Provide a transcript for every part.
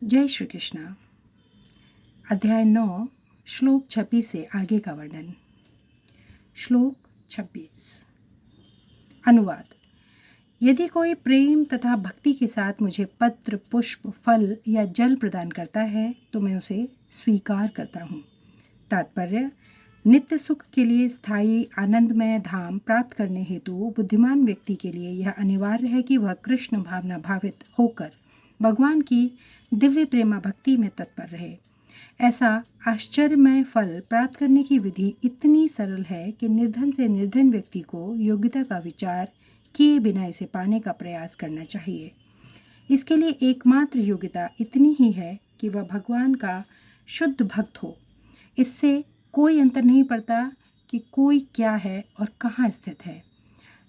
जय श्री कृष्ण। अध्याय 9 श्लोक 26 से आगे का वर्णन। श्लोक 26। अनुवाद। यदि कोई प्रेम तथा भक्ति के साथ मुझे पत्र, पुष्प, फल या जल प्रदान करता है तो मैं उसे स्वीकार करता हूँ। तात्पर्य: नित्य सुख के लिए स्थायी आनंदमय धाम प्राप्त करने हेतु बुद्धिमान व्यक्ति के लिए यह अनिवार्य है कि वह कृष्ण भावना भावित होकर भगवान की दिव्य प्रेमा भक्ति में तत्पर रहे। ऐसा आश्चर्यमय फल प्राप्त करने की विधि इतनी सरल है कि निर्धन से निर्धन व्यक्ति को योग्यता का विचार किए बिना इसे पाने का प्रयास करना चाहिए। इसके लिए एकमात्र योग्यता इतनी ही है कि वह भगवान का शुद्ध भक्त हो। इससे कोई अंतर नहीं पड़ता कि कोई क्या है और कहाँ स्थित है।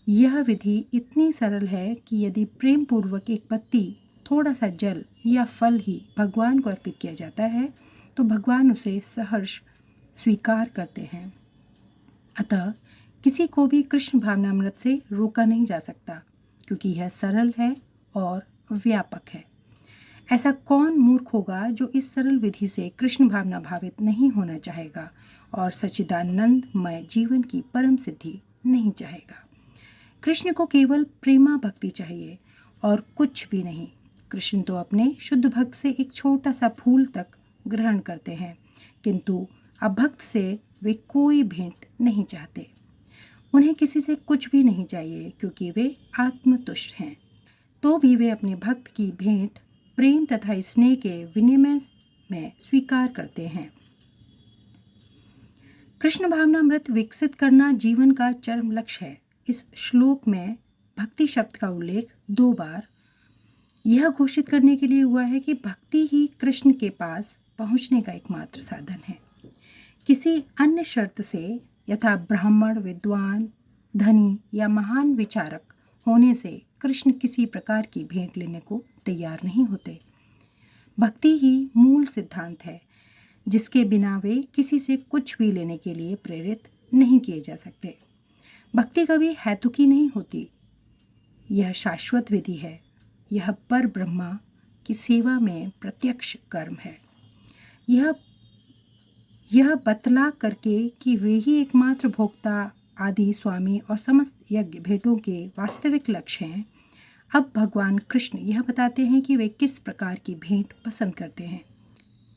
यह विधि इतनी सरल है कि यदि प्रेम पूर्वक एक पत्ती, थोड़ा सा जल या फल ही भगवान को अर्पित किया जाता है तो भगवान उसे सहर्ष स्वीकार करते हैं। अतः किसी को भी कृष्ण भावनामृत से रोका नहीं जा सकता, क्योंकि यह सरल है और व्यापक है। ऐसा कौन मूर्ख होगा जो इस सरल विधि से कृष्ण भावना भावित नहीं होना चाहेगा और सच्चिदानंदमय जीवन की परम सिद्धि नहीं चाहेगा। कृष्ण को केवल प्रेमा भक्ति चाहिए और कुछ भी नहीं। कृष्ण तो अपने शुद्ध भक्त से एक छोटा सा फूल तक ग्रहण करते हैं, किंतु अभक्त से वे कोई भेंट नहीं चाहते। उन्हें किसी से कुछ भी नहीं चाहिए, क्योंकि वे आत्मतुष्ट हैं। तो भी वे अपने भक्त की भेंट प्रेम तथा स्नेह के विनिमय में स्वीकार करते हैं। कृष्ण भावनामृत विकसित करना जीवन का चरम लक्ष्य है। इस श्लोक में भक्ति शब्द का उल्लेख 2 बार यह घोषित करने के लिए हुआ है कि भक्ति ही कृष्ण के पास पहुंचने का एकमात्र साधन है। किसी अन्य शर्त से, यथा ब्राह्मण, विद्वान, धनी या महान विचारक होने से कृष्ण किसी प्रकार की भेंट लेने को तैयार नहीं होते। भक्ति ही मूल सिद्धांत है, जिसके बिना वे किसी से कुछ भी लेने के लिए प्रेरित नहीं किए जा सकते। भक्ति कभी हेतुकी नहीं होती। यह शाश्वत विधि है। यह पर ब्रह्मा की सेवा में प्रत्यक्ष कर्म है। यह बतला करके कि वे ही एकमात्र भोक्ता, आदि, स्वामी और समस्त यज्ञ भेंटों के वास्तविक लक्ष्य हैं। अब भगवान कृष्ण यह बताते हैं कि वे किस प्रकार की भेंट पसंद करते हैं।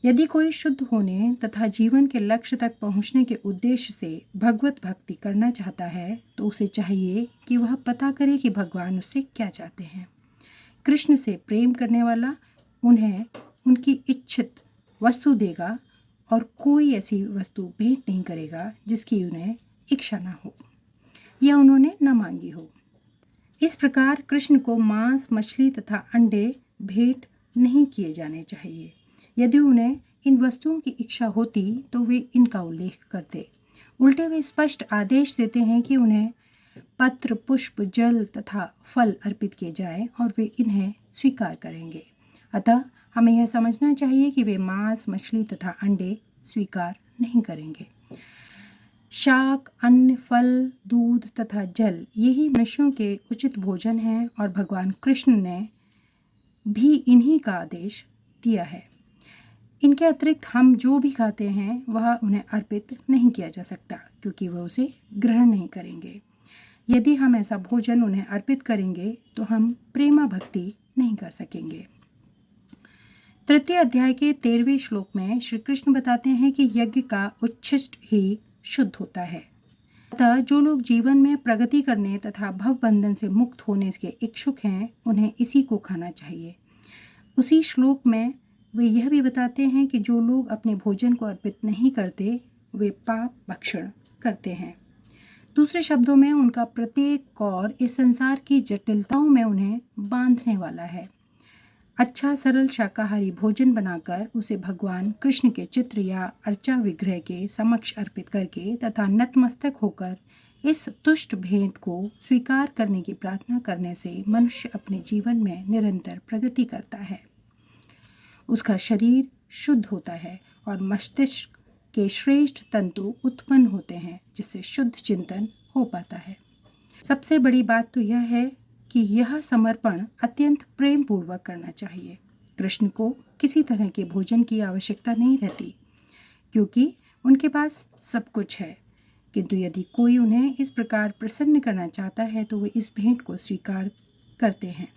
यदि कोई शुद्ध होने तथा जीवन के लक्ष्य तक पहुंचने के उद्देश्य से भगवत भक्ति करना चाहता है तो उसे चाहिए कि वह पता करे कि भगवान उससे क्या चाहते हैं। कृष्ण से प्रेम करने वाला उन्हें उनकी इच्छित वस्तु देगा और कोई ऐसी वस्तु भेंट नहीं करेगा जिसकी उन्हें इच्छा न हो या उन्होंने न मांगी हो। इस प्रकार कृष्ण को मांस, मछली तथा अंडे भेंट नहीं किए जाने चाहिए। यदि उन्हें इन वस्तुओं की इच्छा होती तो वे इनका उल्लेख करते। उल्टे वे स्पष्ट आदेश देते हैं कि उन्हें पत्र, पुष्प, जल तथा फल अर्पित किए जाएं और वे इन्हें स्वीकार करेंगे। अतः हमें यह समझना चाहिए कि वे मांस, मछली तथा अंडे स्वीकार नहीं करेंगे। शाक, अन्न, फल, दूध तथा जल यही मनुष्यों के उचित भोजन हैं और भगवान कृष्ण ने भी इन्हीं का आदेश दिया है। इनके अतिरिक्त हम जो भी खाते हैं वह उन्हें अर्पित नहीं किया जा सकता, क्योंकि वह उसे ग्रहण नहीं करेंगे। यदि हम ऐसा भोजन उन्हें अर्पित करेंगे तो हम प्रेमा भक्ति नहीं कर सकेंगे। तृतीय अध्याय के 13वें श्लोक में श्री कृष्ण बताते हैं कि यज्ञ का उच्छिष्ट ही शुद्ध होता है। अतः जो लोग जीवन में प्रगति करने तथा भव बंधन से मुक्त होने के इच्छुक हैं उन्हें इसी को खाना चाहिए। उसी श्लोक में वे यह भी बताते हैं कि जो लोग अपने भोजन को अर्पित नहीं करते वे पाप भक्षण करते हैं। दूसरे शब्दों में उनका प्रत्येक कौर इस संसार की जटिलताओं में उन्हें बांधने वाला है। अच्छा सरल शाकाहारी भोजन बनाकर उसे भगवान कृष्ण के चित्र या अर्चा विग्रह के समक्ष अर्पित करके तथा नतमस्तक होकर इस तुष्ट भेंट को स्वीकार करने की प्रार्थना करने से मनुष्य अपने जीवन में निरंतर प्रगति करता है। उसका शरीर शुद्ध होता है और मस्तिष्क के श्रेष्ठ तंतु उत्पन्न होते हैं, जिससे शुद्ध चिंतन हो पाता है। सबसे बड़ी बात तो यह है कि यह समर्पण अत्यंत प्रेम पूर्वक करना चाहिए। कृष्ण को किसी तरह के भोजन की आवश्यकता नहीं रहती, क्योंकि उनके पास सब कुछ है। किंतु यदि कोई उन्हें इस प्रकार प्रसन्न करना चाहता है तो वे इस भेंट को स्वीकार करते हैं।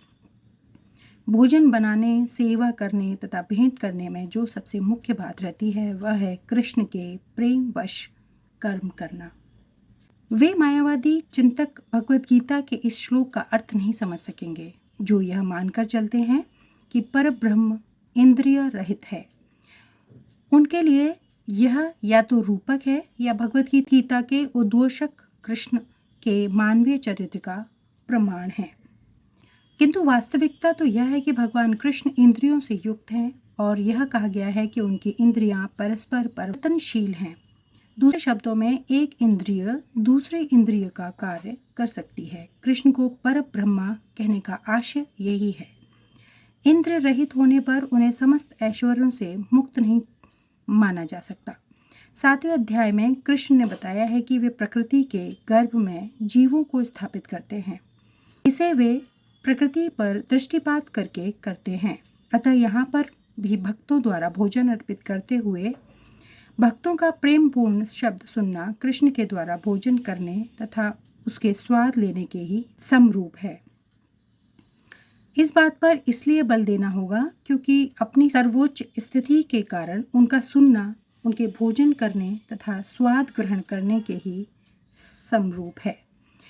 भोजन बनाने, सेवा करने तथा भेंट करने में जो सबसे मुख्य बात रहती है वह है कृष्ण के प्रेम वश कर्म करना। वे मायावादी चिंतक भगवत गीता के इस श्लोक का अर्थ नहीं समझ सकेंगे, जो यह मानकर चलते हैं कि परब्रह्म इंद्रिय रहित है। उनके लिए यह या तो रूपक है या भगवत गीता के उद्घोषक कृष्ण के मानवीय चरित्र का प्रमाण है। किंतु वास्तविकता तो यह है कि भगवान कृष्ण इंद्रियों से युक्त हैं और यह कहा गया है कि उनकी इंद्रियां परस्पर परिवर्तनशील हैं। दूसरे शब्दों में एक इंद्रिय दूसरे इंद्रिय का कार्य कर सकती है। कृष्ण को परब्रह्मा कहने का आशय यही है। इंद्रिय रहित होने पर उन्हें समस्त ऐश्वर्यों से मुक्त नहीं माना जा सकता। 7वें अध्याय में कृष्ण ने बताया है कि वे प्रकृति के गर्भ में जीवों को स्थापित करते हैं। इसे वे प्रकृति पर दृष्टिपात करके करते हैं। अतः यहाँ पर भी भक्तों द्वारा भोजन अर्पित करते हुए भक्तों का प्रेम पूर्ण शब्द सुनना कृष्ण के द्वारा भोजन करने तथा उसके स्वाद लेने के ही समरूप है। इस बात पर इसलिए बल देना होगा क्योंकि अपनी सर्वोच्च स्थिति के कारण उनका सुनना उनके भोजन करने तथा स्वाद ग्रहण करने के ही समरूप है।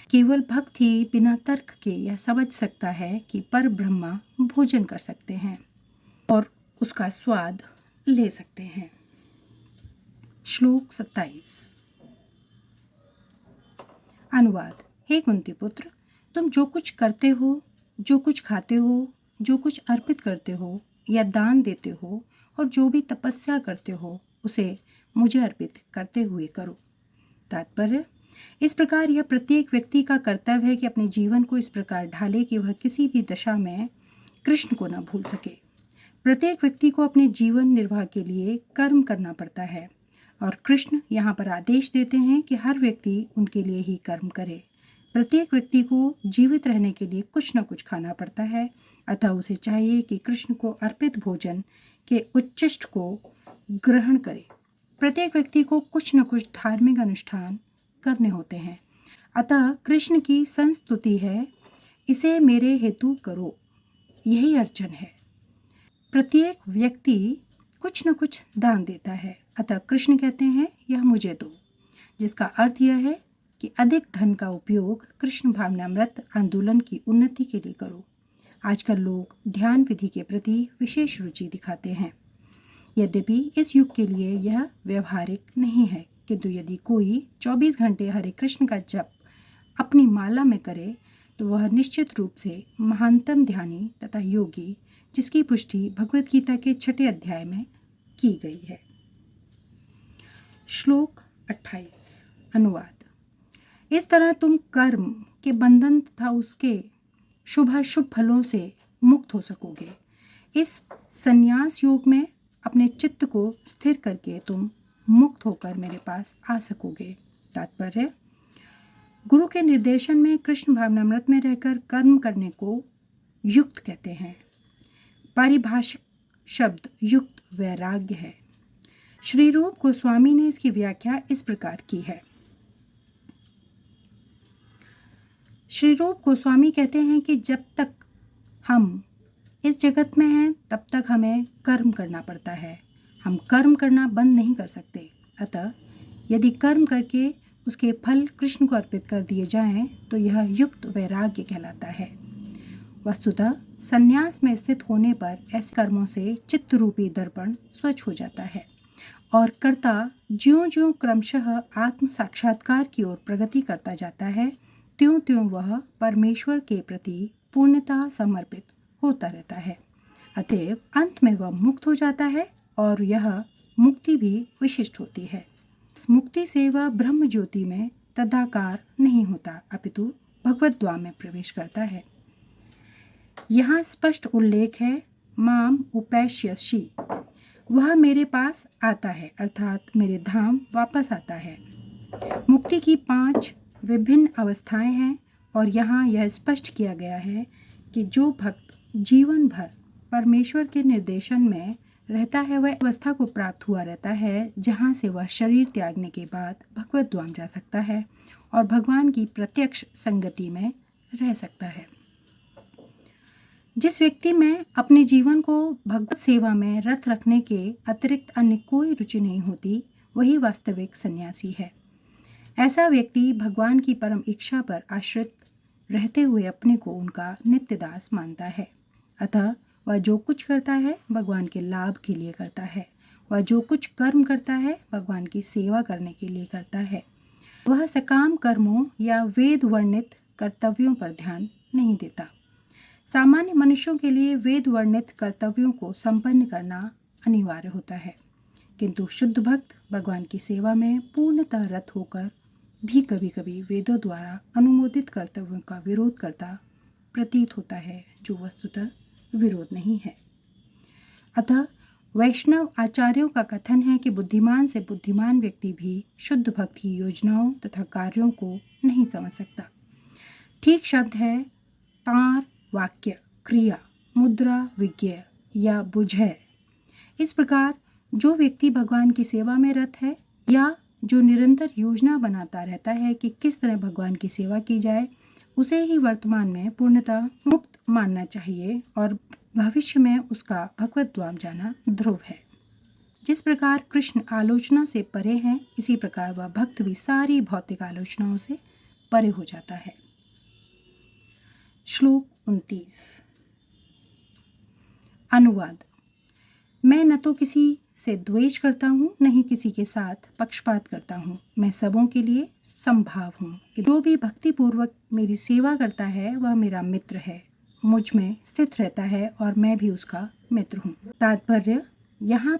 केवल भक्त ही बिना तर्क के यह समझ सकता है कि परब्रह्मा भोजन कर सकते हैं और उसका स्वाद ले सकते हैं। श्लोक 27। अनुवाद। हे कुंती पुत्र, तुम जो कुछ करते हो, जो कुछ खाते हो, जो कुछ अर्पित करते हो या दान देते हो और जो भी तपस्या करते हो उसे मुझे अर्पित करते हुए करो। तात्पर्य। इस प्रकार यह प्रत्येक व्यक्ति का कर्तव्य है कि अपने जीवन को इस प्रकार ढाले कि वह किसी भी दशा में कृष्ण को न भूल सके। प्रत्येक व्यक्ति को अपने जीवन निर्वाह के लिए कर्म करना पड़ता है और कृष्ण यहाँ पर आदेश देते हैं कि हर व्यक्ति उनके लिए ही कर्म करे। प्रत्येक व्यक्ति को जीवित रहने के लिए कुछ न कुछ खाना पड़ता है, अतः उसे चाहिए कि कृष्ण को अर्पित भोजन के उच्चिष्ट को ग्रहण करे। प्रत्येक व्यक्ति को कुछ न कुछ धार्मिक अनुष्ठान करने होते हैं। अतः कृष्ण की संस्तुति है, इसे मेरे हेतु करो, यही अर्चन है। प्रत्येक व्यक्ति कुछ न कुछ दान देता है, अतः कृष्ण कहते हैं यह मुझे दो, जिसका अर्थ यह है कि अधिक धन का उपयोग कृष्ण भावनामृत आंदोलन की उन्नति के लिए करो। आजकल लोग ध्यान विधि के प्रति विशेष रुचि दिखाते हैं। यद्यपि इस युग के लिए यह व्यवहारिक नहीं है, किंतु यदि कोई 24 घंटे हरे कृष्ण का जप अपनी माला में करे तो वह निश्चित रूप से महानतम ध्यानी तथा योगी, जिसकी पुष्टि भगवत गीता के 6 अध्याय में की गई है। श्लोक 28। अनुवाद। इस तरह तुम कर्म के बंधन तथा उसके शुभाशुभ फलों से मुक्त हो सकोगे। इस संन्यास योग में अपने चित्त को स्थिर करके तुम मुक्त होकर मेरे पास आ सकोगे। तात्पर्य। गुरु के निर्देशन में कृष्ण भावनामृत में रहकर कर्म करने को युक्त कहते हैं। पारिभाषिक शब्द युक्त वैराग्य है। श्री रूप गोस्वामी ने इसकी व्याख्या इस प्रकार की है। श्री रूप गोस्वामी कहते हैं कि जब तक हम इस जगत में हैं तब तक हमें कर्म करना पड़ता है। हम कर्म करना बंद नहीं कर सकते। अतः यदि कर्म करके उसके फल कृष्ण को अर्पित कर दिए जाएं तो यह युक्त वैराग्य कहलाता है। वस्तुतः संन्यास में स्थित होने पर ऐसे कर्मों से चित्त रूपी दर्पण स्वच्छ हो जाता है और कर्ता ज्यों-ज्यों क्रमशः आत्म साक्षात्कार की ओर प्रगति करता जाता है, त्यों-त्यों वह परमेश्वर के प्रति पूर्णतः समर्पित होता रहता है। अतएव अंत में वह मुक्त हो जाता है और यह मुक्ति भी विशिष्ट होती है। इस मुक्ति से वह ब्रह्म ज्योति में तदाकार नहीं होता, अपितु भगवत द्वार में प्रवेश करता है। यहाँ स्पष्ट उल्लेख है माम उपैष्यसि, वह मेरे पास आता है, अर्थात मेरे धाम वापस आता है। मुक्ति की 5 विभिन्न अवस्थाएं हैं और यहाँ यह स्पष्ट किया गया है कि जो भक्त जीवन भर परमेश्वर के निर्देशन में रहता है वह अवस्था को प्राप्त हुआ रहता है जहाँ से वह शरीर त्यागने के बाद भगवत धाम जा सकता है और भगवान की प्रत्यक्ष संगति में रह सकता है। जिस व्यक्ति में अपने जीवन को भगवत सेवा में रत रखने के अतिरिक्त अन्य कोई रुचि नहीं होती, वही वास्तविक सन्यासी है। ऐसा व्यक्ति भगवान की परम इच्छा पर आश्रित रहते हुए अपने को उनका नित्य दास मानता है। अतः वह जो कुछ करता है भगवान के लाभ के लिए करता है। वह जो कुछ कर्म करता है भगवान की सेवा करने के लिए करता है। वह सकाम कर्मों या वेद वर्णित कर्तव्यों पर ध्यान नहीं देता। सामान्य मनुष्यों के लिए वेद वर्णित कर्तव्यों को संपन्न करना अनिवार्य होता है, किंतु शुद्ध भक्त भगवान की सेवा में पूर्णतः रत होकर भी कभी कभी वेदों द्वारा अनुमोदित कर्तव्यों का विरोध करता प्रतीत होता है, जो वस्तुतः विरोध नहीं है। अतः वैष्णव आचार्यों का कथन है कि बुद्धिमान से बुद्धिमान व्यक्ति भी शुद्ध भक्त की योजनाओं तथा कार्यों को नहीं समझ सकता। ठीक शब्द है तार, वाक्य, क्रिया, मुद्रा, विज्ञेय या बुझय। इस प्रकार जो व्यक्ति भगवान की सेवा में रत है या जो निरंतर योजना बनाता रहता है कि किस तरह भगवान की सेवा की जाए, उसे ही वर्तमान में पूर्णतः मुक्त मानना चाहिए और भविष्य में उसका भगवत धाम जाना ध्रुव है। जिस प्रकार कृष्ण आलोचना से परे हैं, इसी प्रकार वह भक्त भी सारी भौतिक आलोचनाओं से परे हो जाता है। श्लोक 29। अनुवाद। मैं न तो किसी से द्वेष करता हूँ, न ही किसी के साथ पक्षपात करता हूँ। मैं सबों के लिए संभाव हूँ। जो भी भक्ति पूर्वक मेरी सेवा करता है वह मेरा मित्र है, मुझ में स्थित रहता है और मैं भी उसका मित्र हूँ। तात्पर्य, यहाँ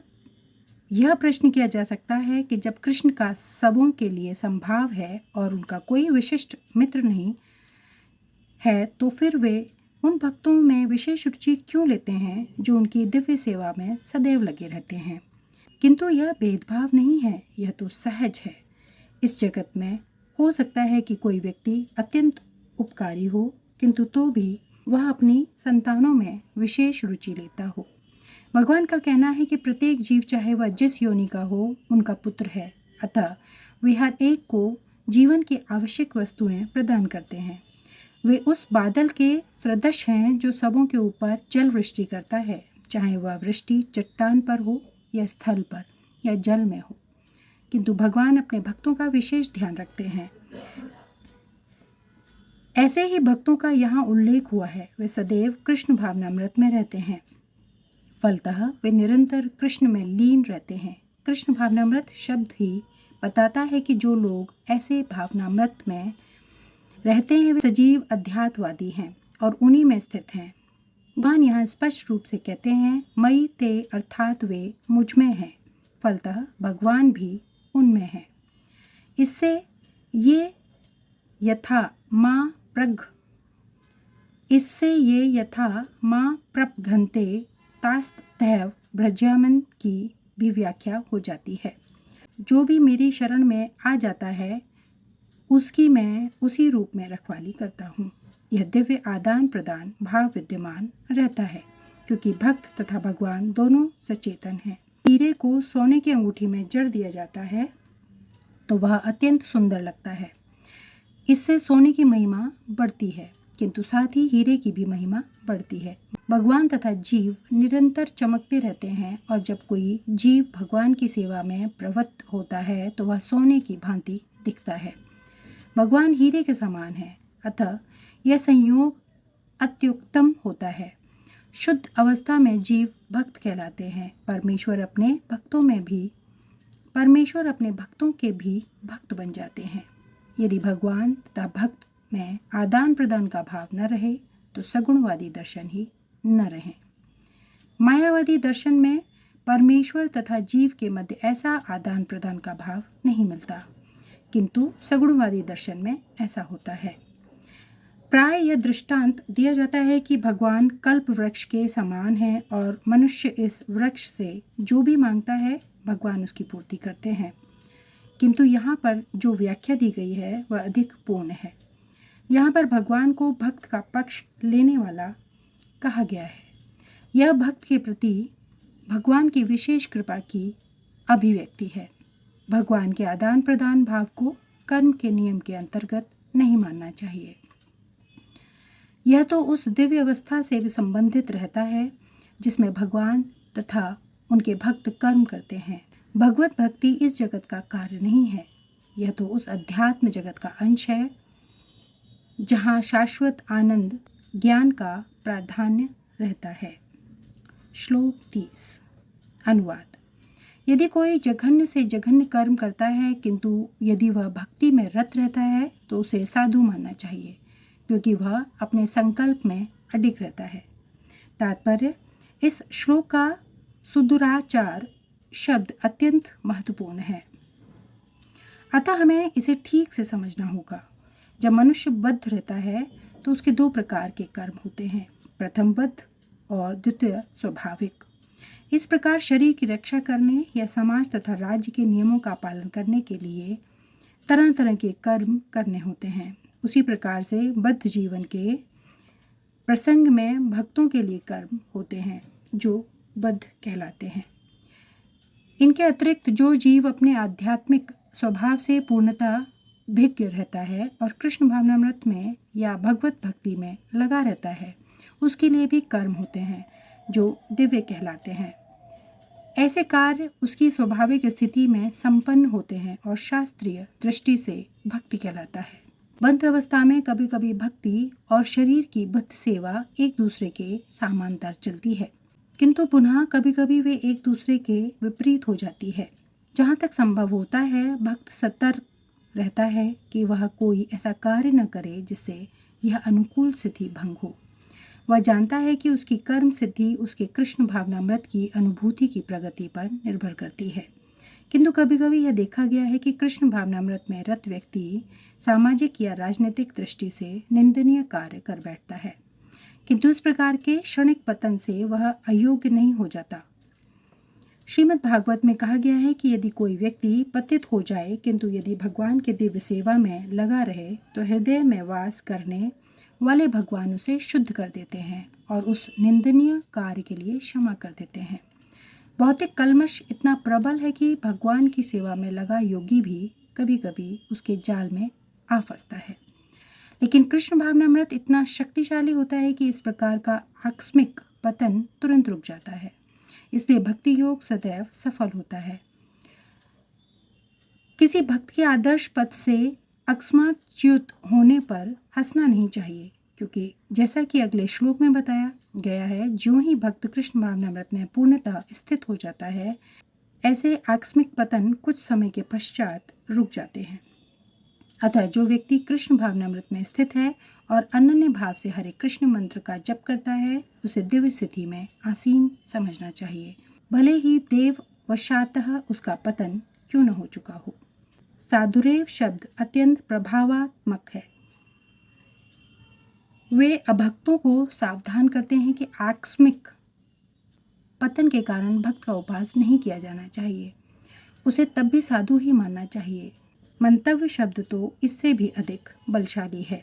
यह प्रश्न किया जा सकता है कि जब कृष्ण का सबों के लिए संभाव है और उनका कोई विशिष्ट मित्र नहीं है, तो फिर वे उन भक्तों में विशेष रुचि क्यों लेते हैं जो उनकी दिव्य सेवा में सदैव लगे रहते हैं। किंतु यह भेदभाव नहीं है, यह तो सहज है। इस जगत में हो सकता है कि कोई व्यक्ति अत्यंत उपकारी हो, किंतु तो भी वह अपनी संतानों में विशेष रुचि लेता हो। भगवान का कहना है कि प्रत्येक जीव चाहे वह जिस योनि का हो, उनका पुत्र है। अतः वे हर एक को जीवन की आवश्यक वस्तुएं प्रदान करते हैं। वे उस बादल के सदृश हैं जो सबों के ऊपर जल वृष्टि करता है, चाहे वह वृष्टि चट्टान पर हो या स्थल पर या जल में हो। किंतु भगवान अपने भक्तों का विशेष ध्यान रखते हैं। ऐसे ही भक्तों का यहाँ उल्लेख हुआ है। वे सदैव कृष्ण भावनामृत में रहते हैं, फलतः वे निरंतर कृष्ण में लीन रहते हैं। कृष्ण भावनामृत शब्द ही बताता है कि जो लोग ऐसे भावनामृत में रहते हैं वे सजीव अध्यात्मवादी हैं और उन्हीं में स्थित हैं। भगवान यहाँ स्पष्ट रूप से कहते हैं, मई ते अर्थात वे मुझ में हैं, फलतः भगवान भी उनमें है। इससे ये यथा माँ प्रपघन्ते तास्तथैव भ्रजामन की भी व्याख्या हो जाती है। जो भी मेरी शरण में आ जाता है उसकी मैं उसी रूप में रखवाली करता हूँ। यह दिव्य आदान प्रदान भाव विद्यमान रहता है, क्योंकि भक्त तथा भगवान दोनों सचेतन हैं। हीरे को सोने की अंगूठी में जड़ दिया जाता है तो वह अत्यंत सुंदर लगता है। इससे सोने की महिमा बढ़ती है, किंतु साथ ही हीरे की भी महिमा बढ़ती है। भगवान तथा जीव निरंतर चमकते रहते हैं और जब कोई जीव भगवान की सेवा में प्रवृत्त होता है तो वह सोने की भांति दिखता है। भगवान हीरे के समान है, अतः यह संयोग अत्युत्तम होता है। शुद्ध अवस्था में जीव भक्त कहलाते हैं। परमेश्वर अपने भक्तों के भी भक्त बन जाते हैं। यदि भगवान तथा भक्त में आदान प्रदान का भाव न रहे तो सगुणवादी दर्शन ही न रहे। मायावादी दर्शन में परमेश्वर तथा जीव के मध्य ऐसा आदान प्रदान का भाव नहीं मिलता, किंतु सगुणवादी दर्शन में ऐसा होता है। प्राय यह दृष्टांत दिया जाता है कि भगवान कल्प वृक्ष के समान है और मनुष्य इस वृक्ष से जो भी मांगता है भगवान उसकी पूर्ति करते हैं। किंतु यहाँ पर जो व्याख्या दी गई है वह अधिक पूर्ण है। यहाँ पर भगवान को भक्त का पक्ष लेने वाला कहा गया है। यह भक्त के प्रति भगवान की विशेष कृपा की अभिव्यक्ति है। भगवान के आदान प्रदान भाव को कर्म के नियम के अंतर्गत नहीं मानना चाहिए। यह तो उस दिव्य अवस्था से भी संबंधित रहता है जिसमें भगवान तथा उनके भक्त कर्म करते हैं। भगवत भक्ति इस जगत का कार्य नहीं है, यह तो उस अध्यात्म जगत का अंश है जहाँ शाश्वत आनंद ज्ञान का प्राधान्य रहता है। श्लोक 30 अनुवाद। यदि कोई जघन्य से जघन्य कर्म करता है किंतु यदि वह भक्ति में रत रहता है तो उसे साधु मानना चाहिए, क्योंकि वह अपने संकल्प में अडिग रहता है। तात्पर्य, इस श्लोक का सुदुराचार शब्द अत्यंत महत्वपूर्ण है, अतः हमें इसे ठीक से समझना होगा। जब मनुष्य बद्ध रहता है तो उसके दो प्रकार के कर्म होते हैं, प्रथम बद्ध और द्वितीय स्वाभाविक। इस प्रकार शरीर की रक्षा करने या समाज तथा राज्य के नियमों का पालन करने के लिए तरह तरह के कर्म करने होते हैं। उसी प्रकार से बद्ध जीवन के प्रसंग में भक्तों के लिए कर्म होते हैं जो बद्ध कहलाते हैं। इनके अतिरिक्त जो जीव अपने आध्यात्मिक स्वभाव से पूर्णतः भिज्ञ रहता है और कृष्ण भावनामृत में या भगवत भक्ति में लगा रहता है, उसके लिए भी कर्म होते हैं जो दिव्य कहलाते हैं। ऐसे कार्य उसकी स्वाभाविक स्थिति में संपन्न होते हैं और शास्त्रीय दृष्टि से भक्ति कहलाता है। बद्ध अवस्था में कभी कभी भक्ति और शरीर की बद्ध सेवा एक दूसरे के समांतर चलती है, किंतु पुनः कभी कभी वे एक दूसरे के विपरीत हो जाती है। जहाँ तक संभव होता है, भक्त सतर्क रहता है कि वह कोई ऐसा कार्य न करे जिससे यह अनुकूल स्थिति भंग हो। वह जानता है कि उसकी कर्म सिद्धि उसके कृष्ण भावनामृत की अनुभूति की प्रगति पर निर्भर करती है, किंतु कभी कभी यह देखा गया है कि कृष्ण भावनामृत में रत व्यक्ति सामाजिक या राजनीतिक दृष्टि से निंदनीय कार्य कर बैठता है, किंतु इस प्रकार के क्षणिक पतन से वह अयोग्य नहीं हो जाता। श्रीमद् भागवत में कहा गया है कि यदि कोई व्यक्ति पतित हो जाए किंतु यदि भगवान के दिव्य सेवा में लगा रहे तो हृदय में वास करने वाले भगवान उसे शुद्ध कर देते हैं और उस निंदनीय कार्य के लिए क्षमा कर देते हैं। भौतिक कल्मश इतना प्रबल है कि भगवान की सेवा में लगा योगी भी कभी कभी उसके जाल में आ फंसता है, लेकिन कृष्ण भावनामृत इतना शक्तिशाली होता है कि इस प्रकार का आकस्मिक पतन तुरंत रुक जाता है। इसलिए भक्ति योग सदैव सफल होता है। किसी भक्त के आदर्श पथ से अकस्मात च्युत होने पर हंसना नहीं चाहिए, क्योंकि जैसा कि अगले श्लोक में बताया गया है, जो ही भक्त कृष्ण भावनामृत में पूर्णतः स्थित हो जाता है, ऐसे आकस्मिक पतन कुछ समय के पश्चात रुक जाते हैं। अतः जो व्यक्ति कृष्ण भावनामृत में स्थित है और अनन्य भाव से हरे कृष्ण मंत्र का जप करता है, उसे दिव्य स्थिति में आसीन समझना चाहिए, भले ही देव वशातः उसका पतन क्यों न हो चुका हो। साधुरेव शब्द अत्यंत प्रभावात्मक है। वे अभक्तों को सावधान करते हैं कि आकस्मिक पतन के कारण भक्त का उपहास नहीं किया जाना चाहिए, उसे तब भी साधु ही मानना चाहिए। मंतव्य शब्द तो इससे भी अधिक बलशाली है।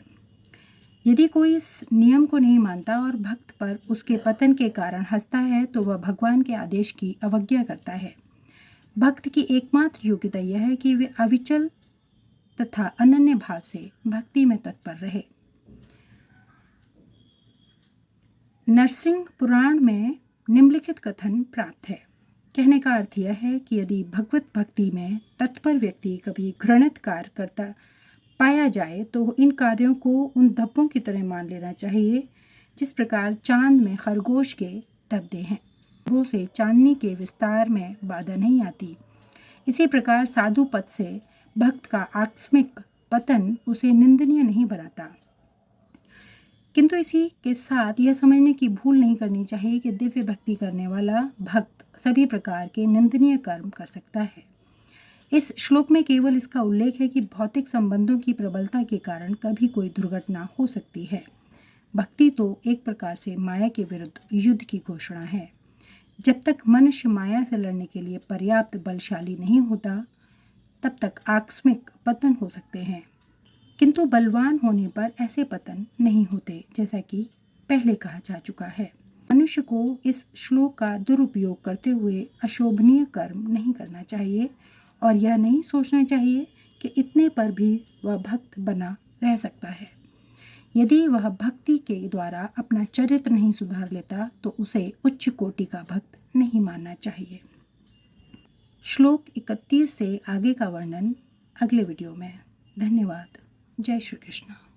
यदि कोई इस नियम को नहीं मानता और भक्त पर उसके पतन के कारण हंसता है तो वह भगवान के आदेश की अवज्ञा करता है। भक्त की एकमात्र योग्यता यह है कि वे अविचल तथा अनन्य भाव से भक्ति में तत्पर रहे। नरसिंह पुराण में निम्नलिखित कथन प्राप्त है। कहने का अर्थ यह है कि यदि भगवत भक्ति में तत्पर व्यक्ति कभी घृणित कार्य करता पाया जाए तो इन कार्यों को उन धब्बों की तरह मान लेना चाहिए जिस प्रकार चांद में खरगोश के धब्बे हैं, वो से चांदनी के विस्तार में बाधा नहीं आती। इसी प्रकार साधु पद से भक्त का आकस्मिक पतन उसे निंदनीय नहीं बनाता। किंतु इसी के साथ यह समझने की भूल नहीं करनी चाहिए कि दिव्य भक्ति करने वाला भक्त सभी प्रकार के निंदनीय कर्म कर सकता है। इस श्लोक में केवल इसका उल्लेख है कि भौतिक संबंधों की प्रबलता के कारण कभी कोई दुर्घटना हो सकती है। भक्ति तो एक प्रकार से माया के विरुद्ध युद्ध की घोषणा है। जब तक मनुष्य माया से लड़ने के लिए पर्याप्त बलशाली नहीं होता, तब तक आकस्मिक पतन हो सकते हैं, किंतु बलवान होने पर ऐसे पतन नहीं होते, जैसा कि पहले कहा जा चुका है। मनुष्य को इस श्लोक का दुरुपयोग करते हुए अशोभनीय कर्म नहीं करना चाहिए और यह नहीं सोचना चाहिए कि इतने पर भी वह भक्त बना रह सकता है। यदि वह भक्ति के द्वारा अपना चरित्र नहीं सुधार लेता तो उसे उच्च कोटि का भक्त नहीं मानना चाहिए। श्लोक 31 से आगे का वर्णन अगले वीडियो में। धन्यवाद। जय श्री कृष्ण।